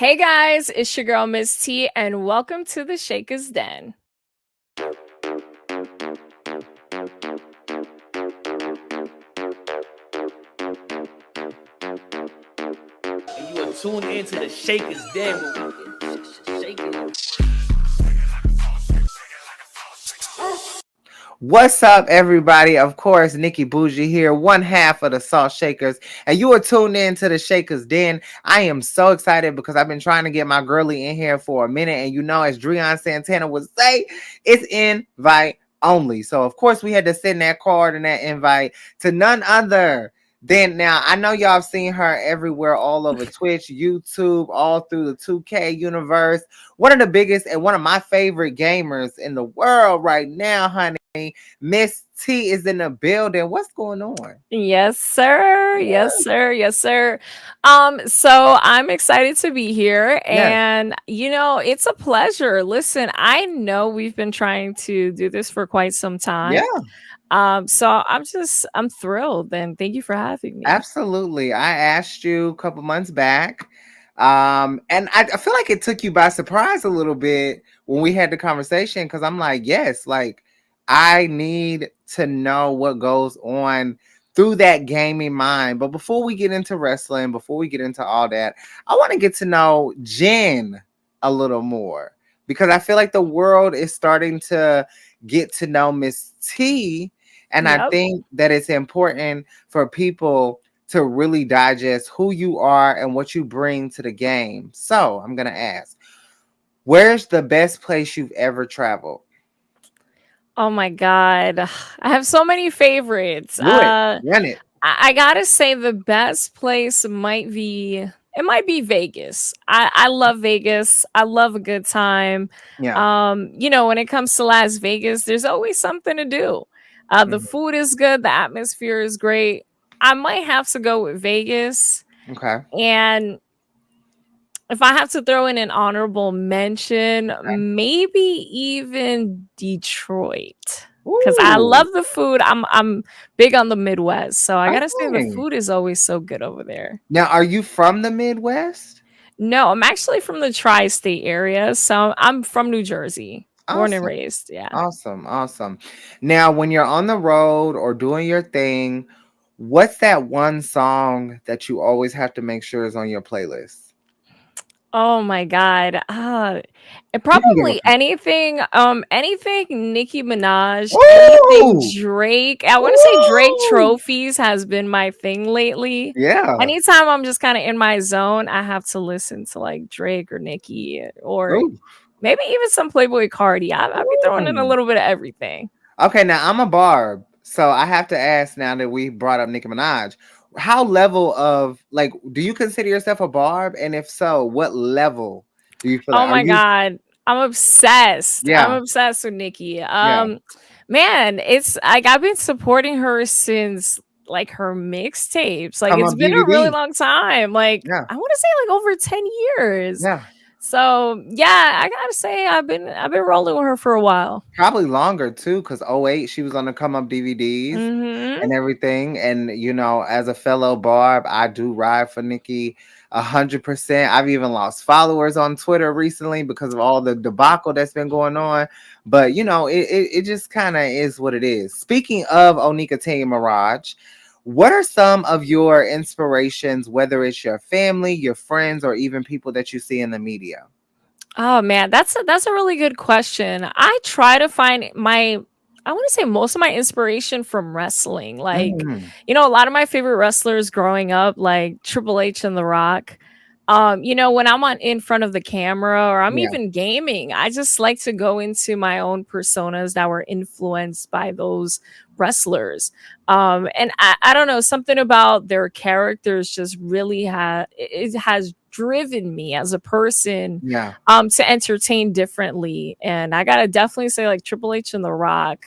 Hey guys, it's your girl Miss T, and welcome to the Shakkas Den. And you are tuned into the Shakkas Den where we can shake it. What's up, everybody? Of course, Nikki Bougie here, one half of the Salt Shakers, and you are tuned in to the Shakkas Den. I am so excited because I've been trying to get my girly in here for a minute, and as Dreon Santana would say, it's invite only. So, of course, we had to send that card and that invite to none other than, now I know y'all have seen her everywhere, all over Twitch, YouTube, all through the 2K universe. One of the biggest and one of my favorite gamers in the world right now, honey. Miss T is in the building. What's going on? Yes, sir. Yes, sir. Yes, sir. So I'm excited to be here, Yes. and it's a pleasure. Listen, I know we've been trying to do this for quite some Yeah, time. So I'm thrilled, and thank you for having me. absolutely. I asked you a couple months back. And I feel like it took you by surprise a little bit when we had the conversation because I'm like, yes, like I need to know what goes on through that gaming mind. But before we get into wrestling, before we get into all that, I want to get to know Jen a little more because I feel like the world is starting to get to know Miss T. And I Yep. think that it's important for people to really digest who you are and what you bring to the game. So I'm going to ask, where's the best place you've ever traveled? Oh my God. I have so many favorites. Do it. Run it. I gotta say the best place might be Vegas. I love Vegas. I love a good time. Yeah. When it comes to Las Vegas, there's always something to do. The Mhm. food is good, the atmosphere is great. I might have to go with Vegas. Okay. And if I have to throw in an honorable mention, Okay. maybe even Detroit. Because I Ooh. love the food. I'm big on the Midwest. So I gotta say the Okay. food is always so good over there. Now, are you from the Midwest? No, I'm actually from the tri-state area. So I'm from New Jersey. Born and Awesome. raised. Yeah. Awesome. Awesome. Now, when you're on the road or doing your thing, what's that one song that you always have to make sure is on your playlist? Oh my God. And You can give a probably anything Nicki Minaj, anything Ooh. Drake. I want to say Drake Ooh. Trophies has been my thing lately. Yeah. Anytime I'm just kind of in my zone, I have to listen to like Drake or Nicki or Ooh. maybe even some Playboy Cardi. I'll be throwing in a Ooh. little bit of everything. Okay, now I'm a barb, so I have to ask now that we brought up Nicki Minaj, how level of like do you consider yourself a barb? And if so, what level do you feel Oh like? Are my you God. I'm obsessed. I'm yeah, obsessed with Nicki. yeah. Man, it's like I've been supporting her since like her mixtapes. Like Come it's on been a really DVD. long time. Like Yeah, I want to say like over 10 years. yeah. So yeah, I gotta say I've been rolling with her for a while. Probably longer too, because '08 she was on the come up DVDs Mm-hmm. and everything. And as a fellow barb, I do ride for Nikki 100%. I've even lost followers on Twitter recently because of all the debacle that's been going on. But it just kind of is what it is. Speaking of Onika Tanya Mirage, what are some of your inspirations, whether it's your family, your friends, or even people that you see in the media? Oh man, that's a really good question. I try to find I want to say most of my inspiration from wrestling. Like, Mm, a lot of my favorite wrestlers growing up, like Triple H and The Rock. When I'm on in front of the camera or I'm yeah, even gaming, I just like to go into my own personas that were influenced by those wrestlers. And I don't know, something about their characters just really it has driven me as a person yeah. to entertain differently. And I gotta definitely say like Triple H and The Rock,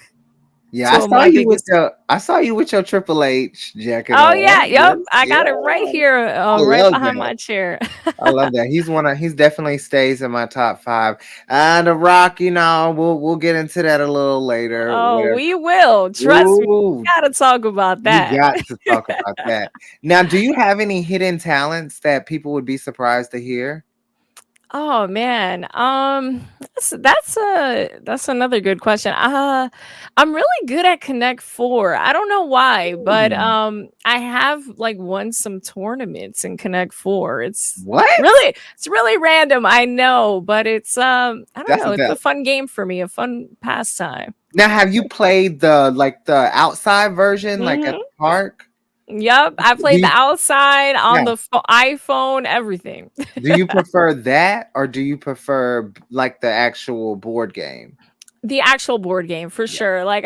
Yeah, two of my biggest. I saw you with your Triple H jacket Oh on. yeah, yep. Yes, I yeah. got it right here, I right love behind that. my chair. I love that. He's definitely stays in my top five. And The Rock, we'll get into that a little later. Oh, Whatever. we will. Trust me. Ooh, Gotta talk about we that. got to talk about that. Now, do you have any hidden talents that people would be surprised to hear? Oh man, that's another good question. I'm really good at Connect Four. I don't know why, but Hmm. I have like won some tournaments in Connect Four. What? It's really random, I know, but it's I don't That's know. a It's a tell. fun game for me, a fun pastime. Now, have you played the like the outside version, like at Hmm. the park? Yep, I Do played the you, outside on yeah. the iPhone, everything. Do you prefer that or do you prefer like the actual board game? The actual board game for Yeah. sure. Like,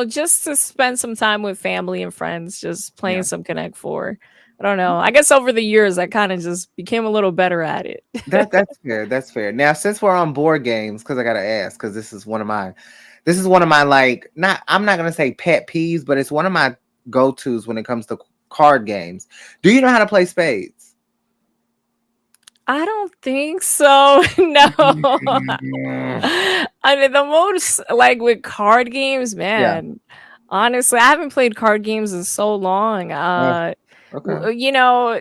just to spend some time with family and friends, just playing Yeah. some Connect Four. I don't know. I guess over the years, I kind of just became a little better at it. That's fair. That's fair. Now, since we're on board games, because I gotta ask, because this is one of my like not I'm not gonna say pet peeves, but it's one of my go-tos when it comes to card games. Do you know how to play spades? I don't think so. No. Mm, I mean, the most like with card games, yeah. man. Honestly, I haven't played card games in so long. Oh, okay. You know,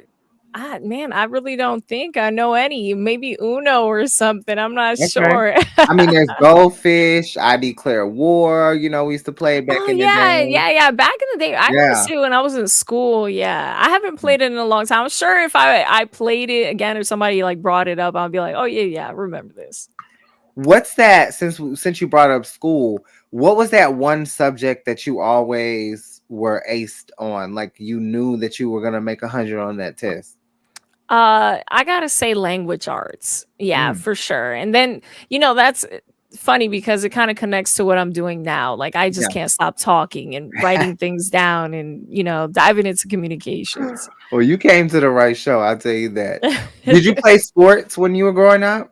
man, I really don't think I know any. Maybe Uno or something. I'm not Okay. sure. I mean, there's Goldfish. I Declare War. We used to play back Oh in the yeah, day. yeah, yeah. Back in the day, I want to Yeah. say when I was in school. Yeah, I haven't played it in a long time. I'm sure if I played it again or somebody like brought it up, I'll be like, oh yeah, yeah, I remember this. What's that? Since you brought up school, what was that one subject that you always were aced on? Like you knew that you were gonna make 100 on that test. I gotta say language arts. Yeah, Mm, for sure. And then, that's funny because it kind of connects to what I'm doing now. Like I just yeah. can't stop talking and writing things down and, diving into communications. Well, you came to the right show. I'll tell you that. Did you play sports when you were growing up?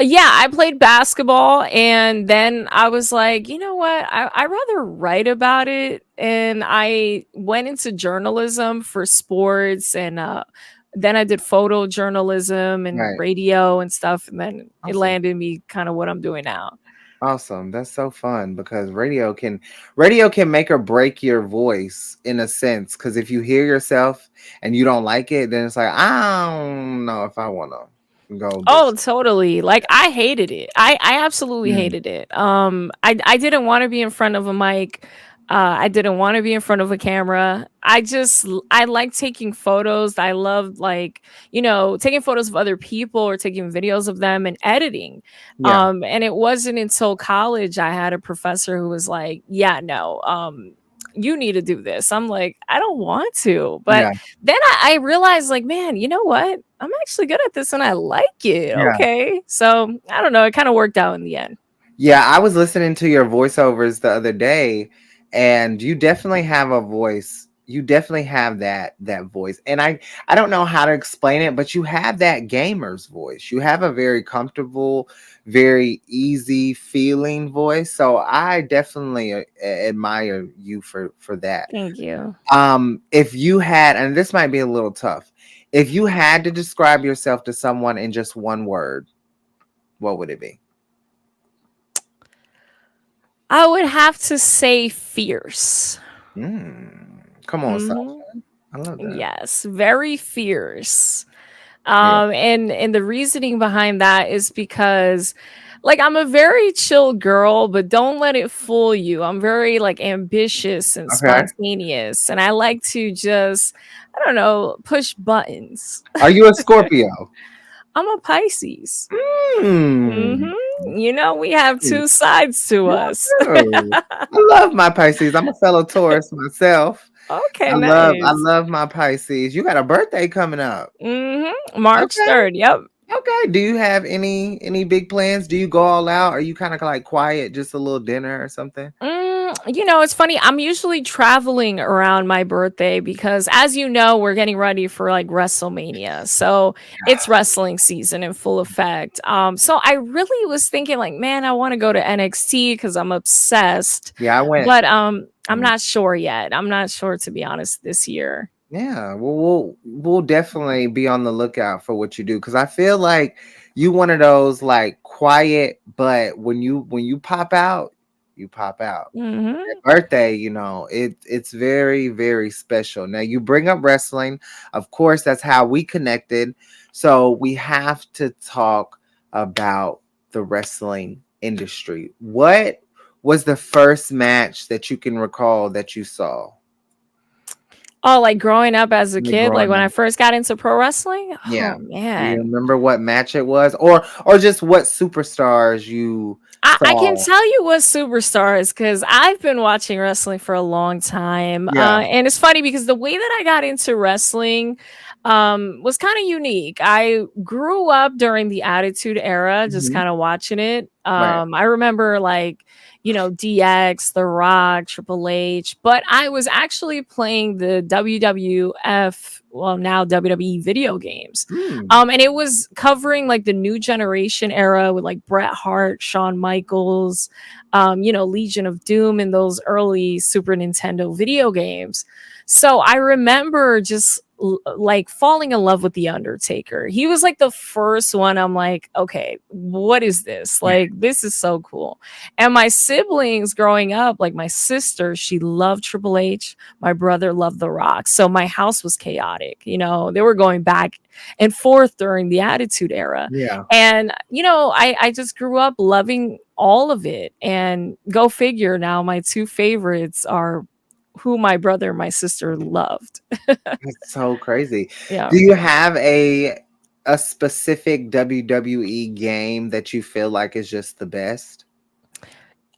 Yeah, I played basketball and then I was like, you know what? I rather write about it. And I went into journalism for sports and then I did photojournalism and Right. radio and stuff. And then it Awesome. landed me kind of what I'm doing now. Awesome. That's so fun because radio can make or break your voice in a sense. Because if you hear yourself and you don't like it, then it's like I don't know if I want to go Oh, this. totally. Like I hated it. I absolutely Mm, hated it. I didn't want to be in front of a mic. I didn't want to be in front of a camera. I like taking photos. I love like, taking photos of other people or taking videos of them and editing. yeah. And it wasn't until college I had a professor who was like, "Yeah, no. You need to do this." I'm like, "I don't want to." But Yeah. then I realized, like, man, you know what? I'm actually good at this and I like it. Yeah. Okay. So I don't know. It kind of worked out in the end. Yeah, I was listening to your voiceovers the other day, and you definitely have a voice. You definitely have that voice. And I don't know how to explain it, but you have that gamer's voice. You have a very comfortable, very easy feeling voice. So I definitely admire you for that. Thank you. If you had, and this might be a little tough, if you had to describe yourself to someone in just one word, what would it be? I would have to say fierce. Come on, Sasha. Hmm. I love that. Yes, very fierce. Yeah. And the reasoning behind that is because like I'm a very chill girl, but don't let it fool you. I'm very like ambitious and Okay. spontaneous, and I like to just I don't know, push buttons. Are you a Scorpio? I'm a Pisces. Mm. Mhm. We have two sides to us. Oh, I love my Pisces. I'm a fellow Taurus myself. Okay, I nice. love my Pisces. You got a birthday coming up. Mhm. March Okay. 3rd. Yep. Okay. Do you have any big plans? Do you go all out? Are you kind of like quiet, just a little dinner or something? It's funny. I'm usually traveling around my birthday because, as you know, we're getting ready for like WrestleMania. So it's wrestling season in full effect. So I really was thinking, like, man, I want to go to NXT because I'm obsessed. Yeah, I went. But I'm Mm. not sure yet. I'm not sure to be honest this year. Yeah, well, we'll definitely be on the lookout for what you do because I feel like you one of those like quiet, but when you pop out, you pop out. That Hmm. birthday, it's very very special. Now you bring up wrestling, of course, that's how we connected. So we have to talk. about the wrestling industry. What was the first match that you can recall that you saw? Oh, like growing up as a Like kid, like growing when I up. first got into pro wrestling? Yeah. Oh Do you man. remember what match it was, or just what superstars you I can saw? tell you what superstars because I've been watching wrestling for a long time. Yeah. And it's funny because the way that I got into wrestling was kind of unique. I grew up during the Attitude Era, just Mhm. kind of watching it. Right. I remember like, DX, The Rock, Triple H, but I was actually playing the WWF, well, now WWE video games. Mm. And it was covering like the new generation era with like Bret Hart, Shawn Michaels, Legion of Doom and those early Super Nintendo video games. So I remember just like falling in love with the Undertaker. He was like the first one. I'm like, okay, what is this? Like, this is so cool. And my siblings growing up, like my sister, she loved Triple H. My brother loved The Rock. So my house was chaotic. They were going back and forth during the Attitude Era. Yeah. And, I just grew up loving all of it. And go figure now, my two favorites are who my brother and my sister loved. That's so crazy. Yeah. Do you have a specific WWE game that you feel like is just the best?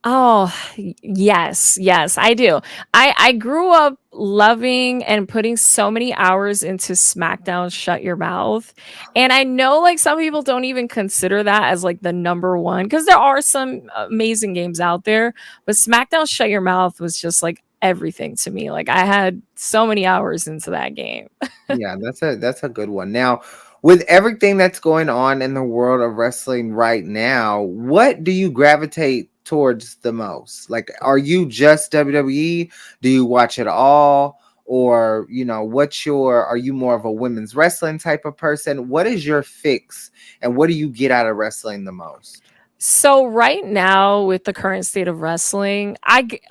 Oh, yes, yes, I do. I grew up loving and putting so many hours into SmackDown Shut Your Mouth. And I know like some people don't even consider that as like the number one because there are some amazing games out there, but SmackDown Shut Your Mouth was just like everything to me. Like I had so many hours into that game. Yeah, that's a good one. Now, with everything that's going on in the world of wrestling right now, what do you gravitate towards the most? Like, are you just WWE? Do you watch it all? Or, are you more of a women's wrestling type of person? What is your fix and what do you get out of wrestling the most? So right now, with the current state of wrestling,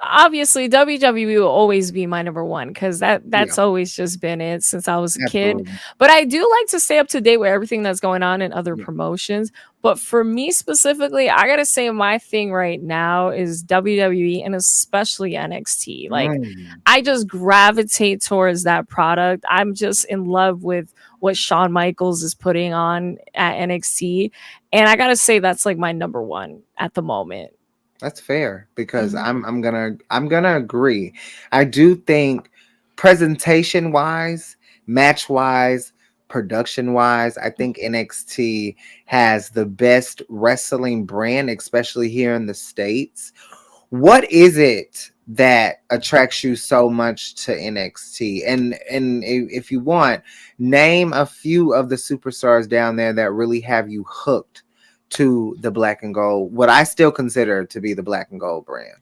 obviously WWE will always be my number one because Yeah, that's always just been it since I was a kid. absolutely. But I do like to stay up to date with everything that's going on in other Yeah. promotions. But for me specifically, I gotta say my thing right now is WWE and especially NXT. Like Mm, I just gravitate towards that product. I'm just in love with what Shawn Michaels is putting on at NXT. And I gotta say that's like my number one at the moment. that's fair because Mhm. I'm gonna agree. I do think presentation wise, match wise, production wise, I think NXT has the best wrestling brand, especially here in the States. What is it that attracts you so much to NXT? And if you want, name a few of the superstars down there that really have you hooked to the black and gold, what I still consider to be the black and gold brand.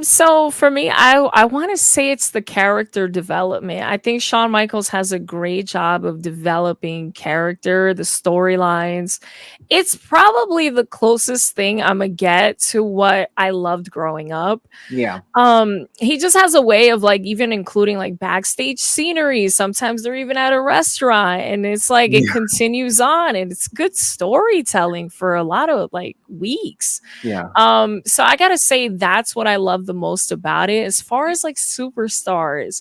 So for me, I want to say it's the character development. I think Shawn Michaels has a great job of developing character, the storylines. It's probably the closest thing I'm gonna get to what I loved growing up. Yeah. He just has a way of like even including like backstage scenery. Sometimes they're even at a restaurant and it's like it Yeah. continues on and it's good storytelling for a lot of like weeks. Yeah. So I gotta say that's what I love the most about it. As far as like superstars,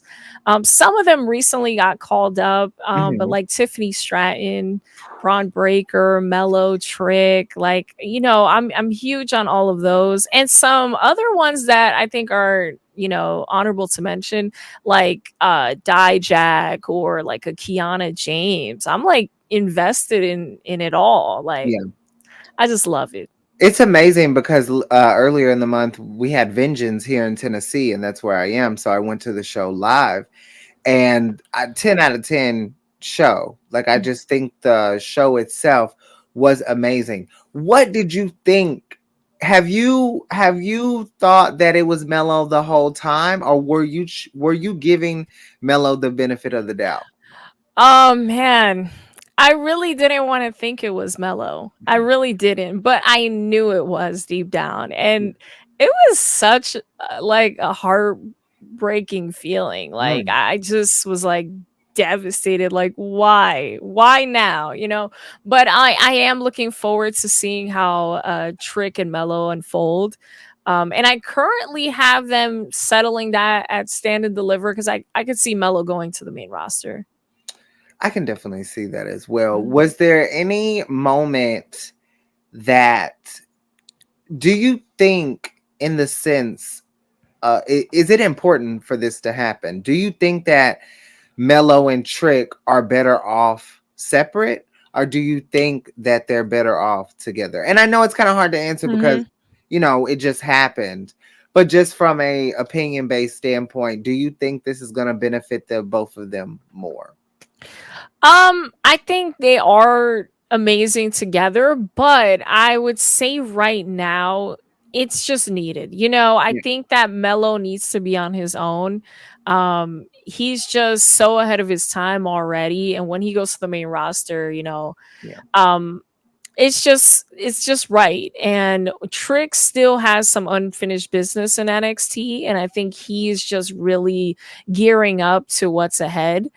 some of them recently got called up, but Mhm. like Tiffany Stratton, Braun Breaker, Mellow Trick, like I'm huge on all of those, and some other ones that I think are honorable to mention, like Dijak or like a Kiana James. I'm like invested in it all. Like Yeah. I just love it. It's amazing because earlier in the month we had Vengeance here in Tennessee, and that's where I am. So I went to the show live, and 10 out of 10 show. Like I just think the show itself was amazing. What did you think? Have you thought that it was Mello the whole time, or were you giving Mello the benefit of the doubt? Oh man, I really didn't want to think it was mellow. I really didn't, but I knew it was deep down, and it was such like a heartbreaking feeling. Like Mm, I just was like devastated. Like, why now, but I am looking forward to seeing how Trick and Mello unfold. And I currently have them settling that at Stand and Deliver, because I could see Mello going to the main roster. I can definitely see that as well. Mhm. Was there any moment that, do you think, in the sense, is it important for this to happen? Do you think that Mello and Trick are better off separate, or do you think that they're better off together? And I know it's kind of hard to answer because, Mhm. it just happened. But just from a opinion based standpoint, do you think this is going to benefit the both of them more? I think they are amazing together, but I would say right now it's just needed. I Yeah, think that Mello needs to be on his own. He's just so ahead of his time already, and when he goes to the main roster, yeah, um it's just right. And Trick still has some unfinished business in NXT, and I think he's just really gearing up to what's ahead.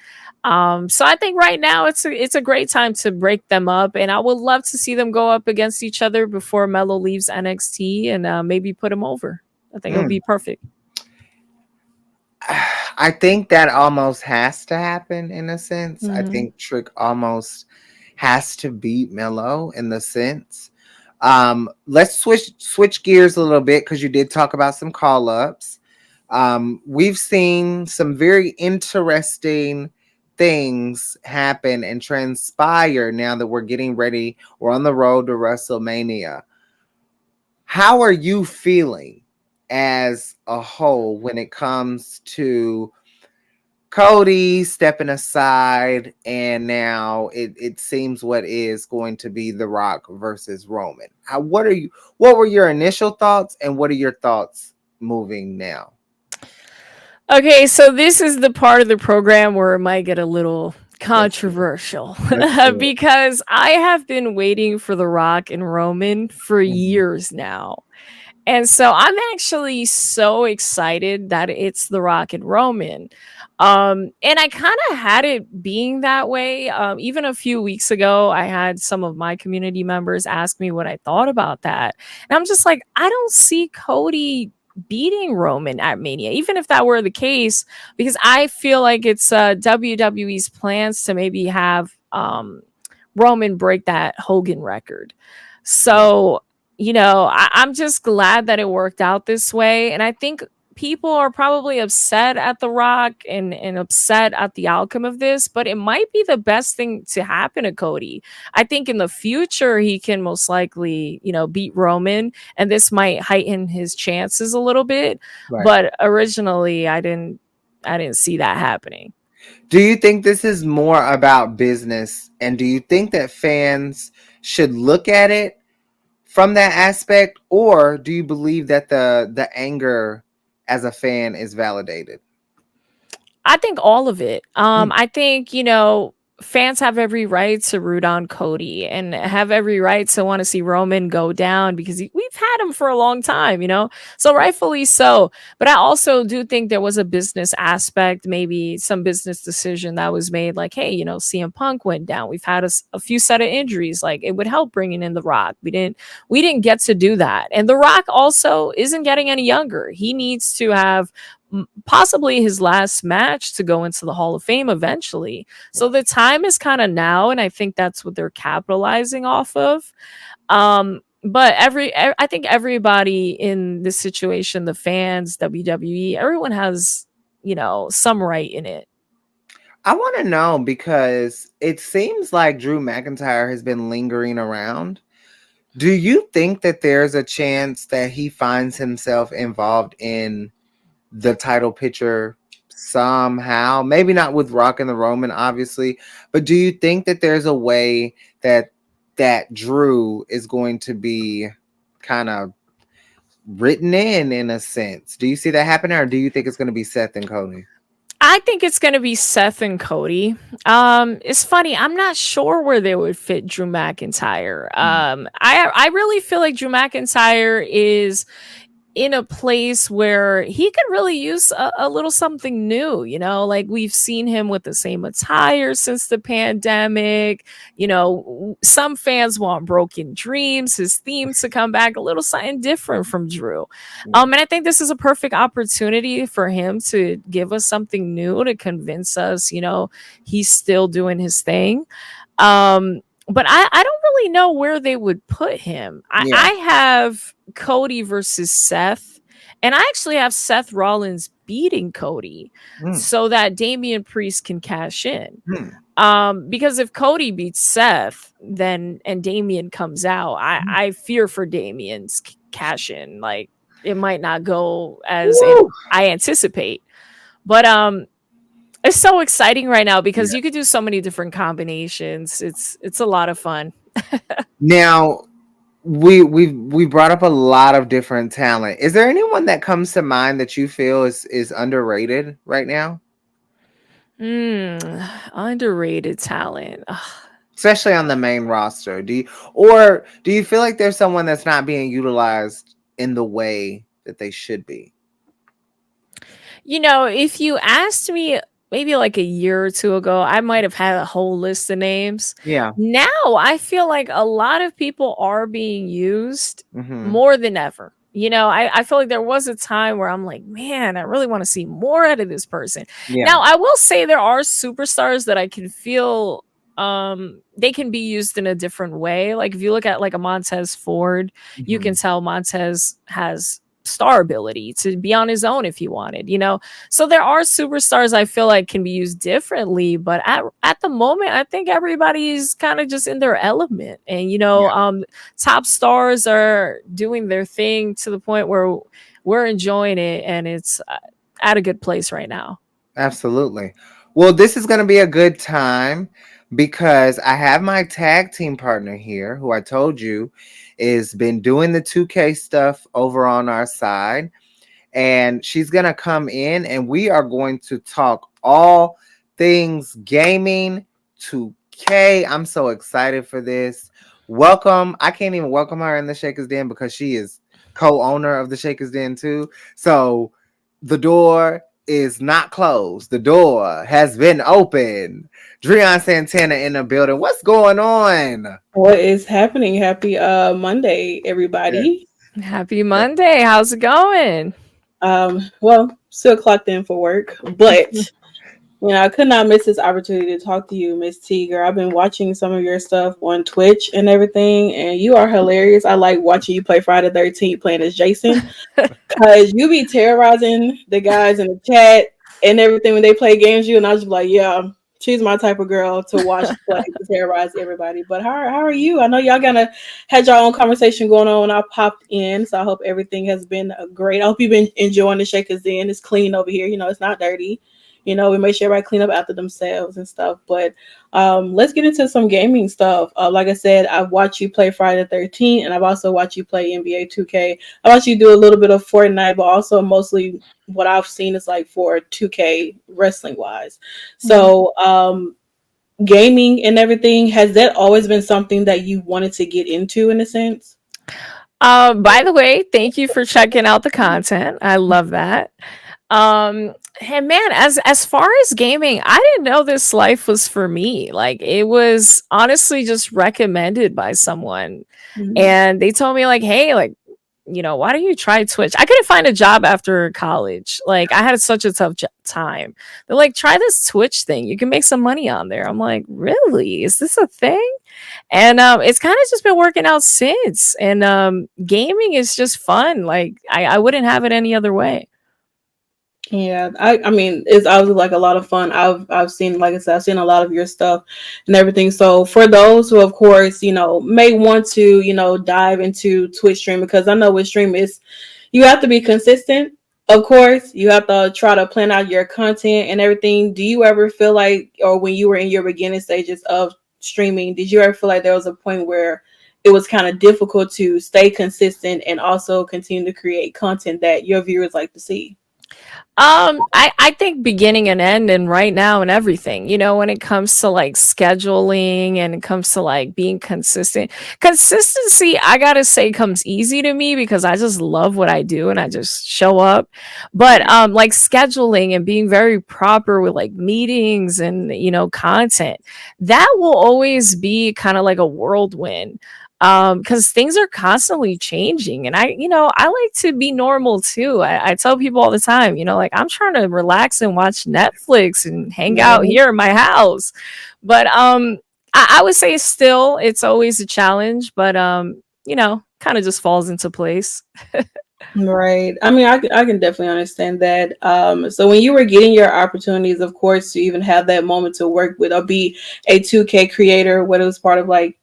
So I think right now it's a great time to break them up, and I would love to see them go up against each other before Mello leaves NXT, and maybe put him over. I think it'll Mm. be perfect. I think that almost has to happen in a sense. I Hmm. think Trick almost has to beat Mello in the sense. Let's switch gears a little bit because you did talk about some call ups. We've seen some very interesting things happen and transpire now that we're getting ready. We're on the road to WrestleMania. How are you feeling as a whole when it comes to Cody stepping aside, and now it seems what is going to be The Rock versus Roman? What were your initial thoughts, and what are your thoughts moving now? Okay, so this is the part of the program where it might get a little Let's do it. controversial Let's do it. because I have been waiting for The Rock and Roman for Mhm. years now. And so I'm actually so excited that it's The Rock and Roman. And I kind of had it being that way. Even a few weeks ago, I had some of my community members ask me what I thought about that. And I'm just like, I don't see Cody beating Roman at Mania, even if that were the case, because I feel like it's WWE's plans to maybe have Roman break that Hogan record. Yeah. So, I'm just glad that it worked out this way. And I think people are probably upset at The Rock and upset at the outcome of this, but it might be the best thing to happen to Cody. I think in the future, he can most likely, beat Roman, and this might heighten his chances a little bit. Right. But originally, I didn't see that happening. Do you think this is more about business, and do you think that fans should look at it from that aspect, or do you believe that the anger as a fan is validated? I think all of it. Mm. I think, fans have every right to root on Cody and have every right to want to see Roman go down because we've had him for a long time. So rightfully so. But I also do think there was a business aspect, maybe some business decision that was made like, hey, CM Punk went down. We've had a few set of injuries. Like, it would help bringing in The Rock. We didn't get to do that. And The Rock also isn't getting any younger. He needs to have possibly his last match to go into the Hall of Fame eventually. So Yeah. the time is kind of now, and I think that's what they're capitalizing off of. But I think everybody in this situation, the fans, WWE, everyone has, some right in it. I want to know because it seems like Drew McIntyre has been lingering around. Do you think that there's a chance that he finds himself involved in the title picture somehow? Maybe not with Rock and the Roman, obviously, but do you think that there's a way that Drew is going to be kind of written in a sense? Do you see that happening, or do you think it's going to be Seth and Cody? I think it's going to be Seth and Cody. It's funny. I'm not sure where they would fit Drew McIntyre. Mm. I really feel like Drew McIntyre is in a place where he could really use a little something new, like we've seen him with the same attire since the pandemic. Some fans want Broken Dreams, his theme, to come back, a little something different from Drew. Yeah. And I think this is a perfect opportunity for him to give us something new, to convince us, he's still doing his thing. But I don't really know where they would put him. Yeah. I have Cody versus Seth, and I actually have Seth Rollins beating Cody Mm. so that Damian Priest can cash in. Mm. Because if Cody beats Seth, then and Damian comes out, I fear for Damian's cash in. Like, it might not go as Woo! I anticipate. But it's so exciting right now because Yeah. you could do so many different combinations. It's a lot of fun. Now we brought up a lot of different talent. Is there anyone that comes to mind that you feel is underrated right now? Underrated talent. Ugh. Especially on the main roster. Do you feel like there's someone that's not being utilized in the way that they should be? If you asked me maybe like a year or two ago, I might have had a whole list of names. Yeah. Now I feel like a lot of people are being used Mm-hmm. more than ever. I feel like there was a time where I'm like, man, I really want to see more out of this person. Yeah. Now, I will say there are superstars that I can feel they can be used in a different way. Like if you look at like a Montez Ford, you Mm-hmm. can tell Montez has star ability to be on his own if he wanted, so there are superstars I feel like can be used differently, but at the moment I think everybody's kind of just in their element, and top stars are doing their thing to the point where we're enjoying it, and it's at a good place right now. Absolutely. Well, this is going to be a good time because I have my tag team partner here who I told you is been doing the 2K stuff over on our side, and she's going to come in and we are going to talk all things gaming 2K. I'm so excited for this. Welcome. I can't even welcome her in the Shakers Den because she is co-owner of the Shakers Den too. So the door is not closed. The door has been opened. Dreon Santana in the building. What's going on? What is happening? Happy Monday, Yeah. everybody. Happy Monday. How's it going? Well, still clocked in for work, but I could not miss this opportunity to talk to you, Miss T. Girl, I've been watching some of your stuff on Twitch and everything, and you are hilarious. I like watching you play Friday the 13th playing as Jason, because you be terrorizing the guys in the chat and everything when they play games. And I was just like, yeah, she's my type of girl to watch play to terrorize everybody. But how are you? I know y'all gonna had your own conversation going on when I popped in, so I hope everything has been great. I hope you've been enjoying the Shakers Den. It's clean over here. It's not dirty. We make sure everybody clean up after themselves and stuff. But let's get into some gaming stuff. Like I said, I've watched you play Friday the 13th, and I've also watched you play NBA 2K. I watched you do a little bit of Fortnite, but also mostly what I've seen is like for 2K wrestling wise. So gaming and everything, has that always been something that you wanted to get into in a sense? By the way, thank you for checking out the content. I love that. And man, as far as gaming, I didn't know this life was for me. Like, it was honestly just recommended by someone, and they told me like, hey, like, why don't you try Twitch? I couldn't find a job after college. Like, I had such a tough time. They're like, try this Twitch thing. You can make some money on there. I'm like, really? Is this a thing? And it's kind of just been working out since. And gaming is just fun. Like, I wouldn't have it any other way. Yeah, I mean, it's obviously like a lot of fun. I've seen, like I said, I've seen a lot of your stuff and everything. So for those who, of course, may want to, dive into Twitch stream, because I know with stream is you have to be consistent. Of course, you have to try to plan out your content and everything. Do you ever feel like, or when you were in your beginning stages of streaming, did you ever feel like there was a point where it was kind of difficult to stay consistent and also continue to create content that your viewers like to see? I think beginning and end and right now and everything, when it comes to like scheduling and it comes to like being consistent. Consistency, I gotta say, comes easy to me because I just love what I do and I just show up. But like scheduling and being very proper with like meetings and content, that will always be kind of like a whirlwind, because things are constantly changing, and I like to be normal too. I tell people all the time, like, I'm trying to relax and watch Netflix and hang out Right. here in my house. But I would say still it's always a challenge, but kind of just falls into place. Right. I mean, I can definitely understand that. So when you were getting your opportunities, of course, to even have that moment to work with or be a 2K creator, whether it was part of like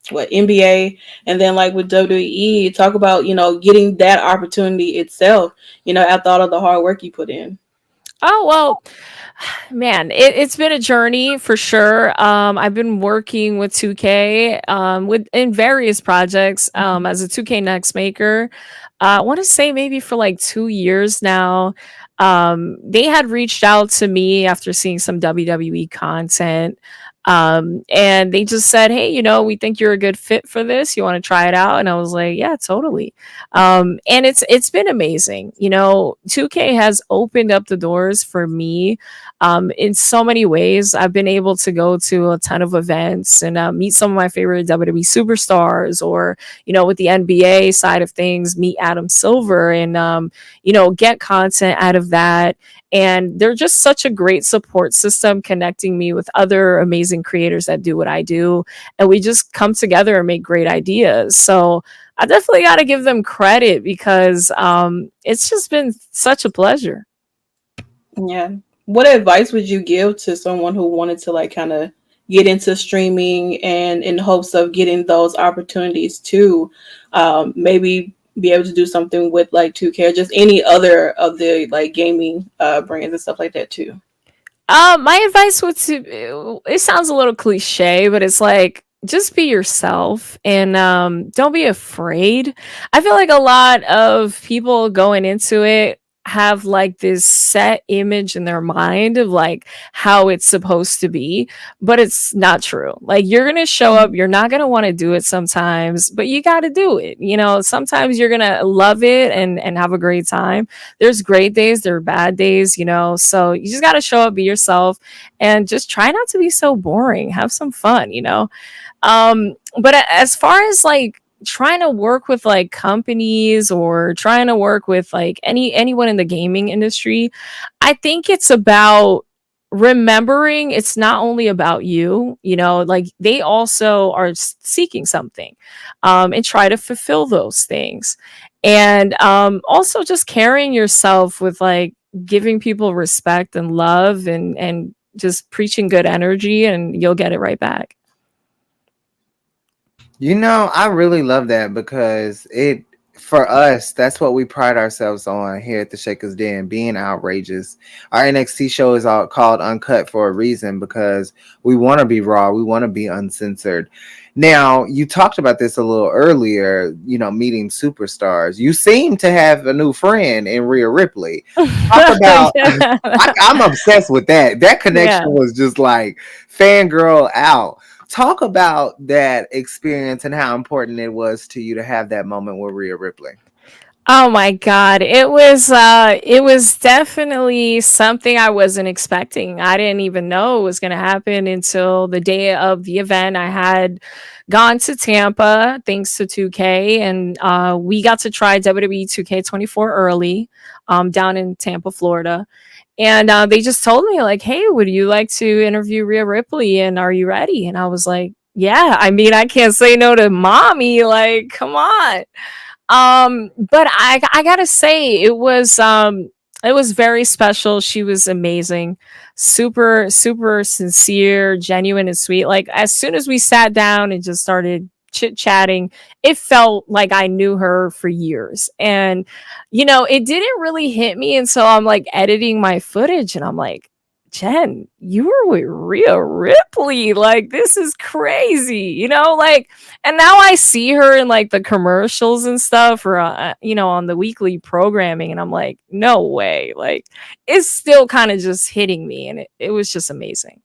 what NBA and then like with WWE, talk about, getting that opportunity itself, after all of the hard work you put in. Oh, well, man, it's been a journey for sure. I've been working with 2K with in various projects as a 2K Next maker. I want to say maybe for like 2 years now. They had reached out to me after seeing some WWE content. And they just said, "Hey, we think you're a good fit for this. You want to try it out?" And I was like, "Yeah, totally." And it's been amazing. 2K has opened up the doors for me in so many ways. I've been able to go to a ton of events and meet some of my favorite WWE superstars, or with the NBA side of things, meet Adam Silver and get content out of that. And they're just such a great support system, connecting me with other amazing creators that do what I do, and we just come together and make great ideas. So I definitely got to give them credit because it's just been such a pleasure. Yeah. What advice would you give to someone who wanted to like kind of get into streaming and in hopes of getting those opportunities to maybe be able to do something with like 2K or just any other of the like gaming brands and stuff like that too? My advice would to it sounds a little cliche, but it's like just be yourself and don't be afraid. I feel like a lot of people going into it have like this set image in their mind of like how it's supposed to be, but it's not true. Like, you're going to show up, you're not going to want to do it sometimes, but you got to do it. Sometimes you're going to love it and have a great time. There's great days, there are bad days, so you just got to show up, be yourself, and just try not to be so boring. Have some fun. But as far as like trying to work with like companies or trying to work with like anyone in the gaming industry, I think it's about remembering it's not only about like they also are seeking something, and try to fulfill those things. And also just carrying yourself with like giving people respect and love, and just preaching good energy, and you'll get it right back. I really love that because for us, that's what we pride ourselves on here at the Shakers Den, being outrageous. Our NXT show is all called Uncut for a reason because we want to be raw, we want to be uncensored. Now, you talked about this a little earlier, meeting superstars. You seem to have a new friend in Rhea Ripley. Talk about, Yeah. I'm obsessed with that. That Yeah. connection was just like fangirl out. Talk about that experience and how important it was to you to have that moment with Rhea Ripley. Oh my god. It was definitely something I wasn't expecting. I didn't even know it was going to happen until the day of the event. I had gone to Tampa thanks to 2K, and we got to try WWE 2K24 early down in Tampa, Florida. And they just told me like, "Hey, would you like to interview Rhea Ripley, and are you ready?" And I was like, "Yeah, I mean, I can't say no to mommy, like, come on." But I gotta say, it was very special. She was amazing, super super sincere, genuine, and sweet. Like, as soon as we sat down and just started chit chatting, it felt like I knew her for years. And it didn't really hit me until I'm like editing my footage, and I'm like, Jen, you were with Rhea Ripley. Like, this is crazy, like, and now I see her in like the commercials and stuff, or, on the weekly programming, and I'm like, no way. Like, it's still kind of just hitting me, and it was just amazing.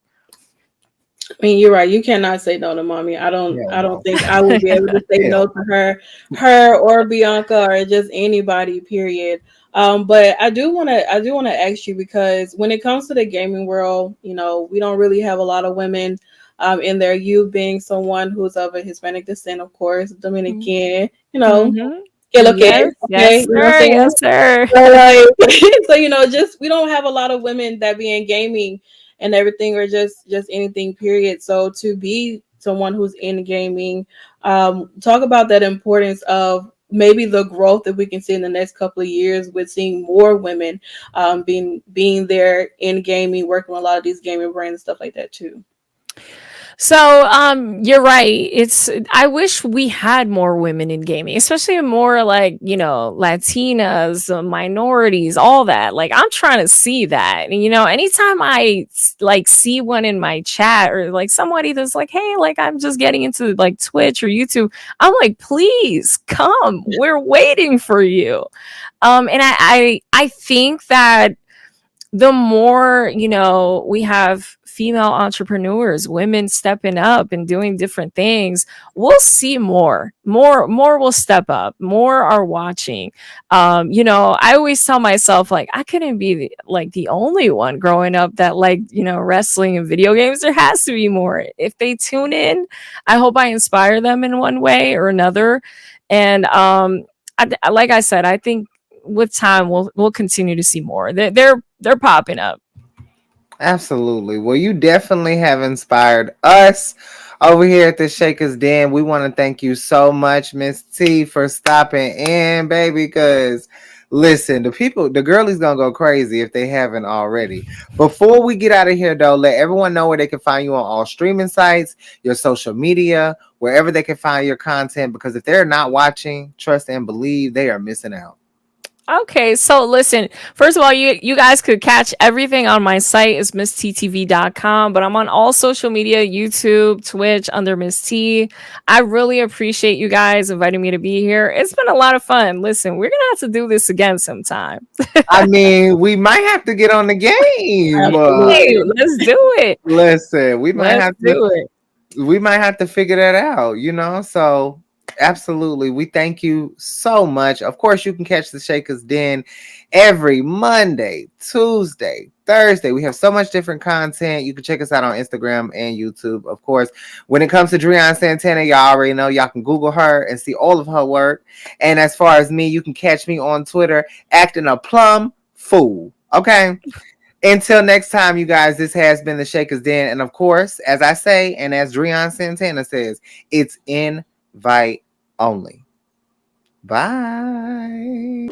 I mean, you're right. You cannot say no to mommy. I don't. Hell I don't no. think I would be able to say no Hell to her or Bianca or just anybody. Period. But I do want to. I do want to ask you because when it comes to the gaming world, we don't really have a lot of women in there. You being someone who's of a Hispanic descent, of course, Dominican. Mm-hmm. Que lo que Yes, es, okay, yes, you know what I'm sir. saying? Yes, sir. So, like, so just we don't have a lot of women that be in gaming and everything, or just anything. Period. So to be someone who's in gaming, talk about that importance of maybe the growth that we can see in the next couple of years with seeing more women being there in gaming, working with a lot of these gaming brands and stuff like that too. So, you're right. I wish we had more women in gaming, especially more like, Latinas, minorities, all that. Like, I'm trying to see that. And, anytime I like see one in my chat, or like somebody that's like, hey, like, I'm just getting into like Twitch or YouTube, I'm like, please come. We're waiting for you. And I think that the more, we have female entrepreneurs, women stepping up and doing different things, we'll see more will step up, more are watching. I always tell myself, like, I couldn't be the only one growing up that, like, wrestling and video games. There has to be more. If they tune in, I hope I inspire them in one way or another. And like I said, I think with time we'll continue to see more. They're popping up. Absolutely. Well, you definitely have inspired us over here at the Shakers Den. We want to thank you so much, Miss T, for stopping in, baby. Because listen, the girlies gonna go crazy if they haven't already. Before we get out of here, though, let everyone know where they can find you on all streaming sites, your social media, wherever they can find your content. Because if they're not watching, trust and believe, they are missing out. Okay, so listen, first of all, you guys could catch everything on my site is misstv.com, but I'm on all social media, YouTube, Twitch, under Miss T. I really appreciate you guys inviting me to be here. It's been a lot of fun. Listen, we're gonna have to do this again sometime. I mean, we might have to get on the game. Hey, Absolutely. let's do it. Listen, Let's do it. we might have to figure that out, So absolutely. We thank you so much. Of course, you can catch the Shakers Den every Monday, Tuesday, Thursday. We have so much different content. You can check us out on Instagram and YouTube. Of course, when it comes to Drian Santana, y'all already know y'all can Google her and see all of her work. And as far as me, you can catch me on Twitter acting a plum fool. Okay. Until next time, you guys, this has been the Shakers Den. And of course, as I say, and as Drian Santana says, it's invite only. Bye.